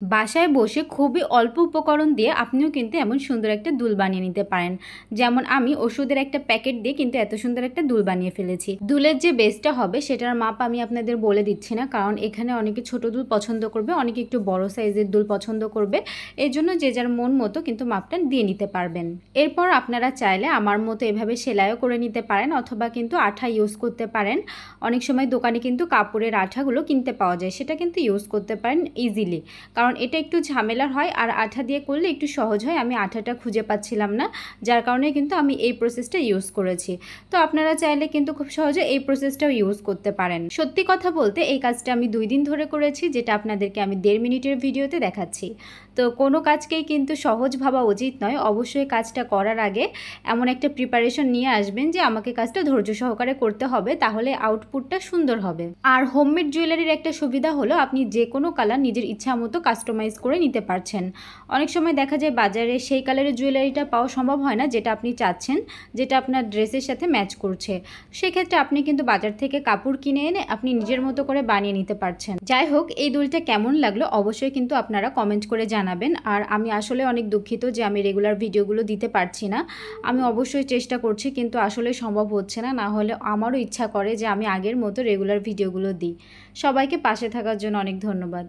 বাসায় বসে খুবই অল্প উপকরণ দিয়ে আপনিও কিন্তু এমন সুন্দর একটা দুল বানিয়ে নিতে পারেন। যেমন আমি ওষুধের একটা প্যাকেট দিয়ে কিন্তু এত সুন্দর একটা দুল বানিয়ে ফেলেছি। দুলের যে বেসটা হবে সেটার মাপ আমি আপনাদের বলে দিচ্ছি না, কারণ এখানে অনেকে ছোট দুল পছন্দ করবে, অনেকে একটু বড় সাইজের দুল পছন্দ করবে। এই জন্য যে যার মন মতো কিন্তু মাপটা দিয়ে নিতে পারবেন। এরপর আপনারা চাইলে আমার মতো এভাবে সেলাইও করে নিতে পারেন, অথবা কিন্তু আঠা ইউজ করতে পারেন। অনেক সময় দোকানে কিন্তু কাপড়ের আঠাগুলো কিনতে পাওয়া যায়, সেটা কিন্তু ইউজ করতে পারেন ইজিলি, কারণ এটা একটু ঝামেলার হয় আর আঠা দিয়ে করলে একটু সহজ হয়। আমি আঠাটা খুঁজে পাচ্ছিলাম না, যার কারণে কিন্তু আমি এই প্রসেসটা ইউজ করেছি। তো আপনারা চাইলে কিন্তু খুব সহজে এই প্রসেসটাও ইউজ করতে পারেন। সত্যি কথা বলতে এই কাজটা আমি 2 দিন ধরে করেছি, যেটা আপনাদেরকে আমি 1.5 মিনিটের ভিডিওতে দেখাচ্ছি। তো কোনো কাজকেই কিন্তু সহজ ভাবা উচিত নয়। অবশ্যই কাজটা করার আগে এমন একটা প্রিপারেশন নিয়ে আসবেন যে আমাকে কাজটা ধৈর্য সহকারে করতে হবে, তাহলে আউটপুটটা সুন্দর হবে। আর হোমমেড জুয়েলারির একটা সুবিধা হলো আপনি যে কোনো কালার নিজের ইচ্ছা মতো কাস্টমাইজ করে নিতে পারছেন। অনেক সময় দেখা যায় বাজারে সেই কালারের জুয়েলারিটা পাওয়া সম্ভব হয় না যেটা আপনি চাচ্ছেন, যেটা আপনার ড্রেসের সাথে ম্যাচ করছে। সেক্ষেত্রে আপনি কিন্তু বাজার থেকে কাপড় কিনে এনে আপনি নিজের মতো করে বানিয়ে নিতে পারছেন। যাই হোক, এই দুলটা কেমন লাগলো অবশ্যই কিন্তু আপনারা কমেন্ট করে জানাবেন। আর আমি আসলে অনেক দুঃখিত যে আমি রেগুলার ভিডিওগুলো দিতে পারছি না। আমি অবশ্যই চেষ্টা করছি, কিন্তু আসলে সম্ভব হচ্ছে না। না হলে আমারও ইচ্ছা করে যে আমি আগের মতো রেগুলার ভিডিওগুলো দিই। সবাইকে পাশে থাকার জন্য অনেক ধন্যবাদ।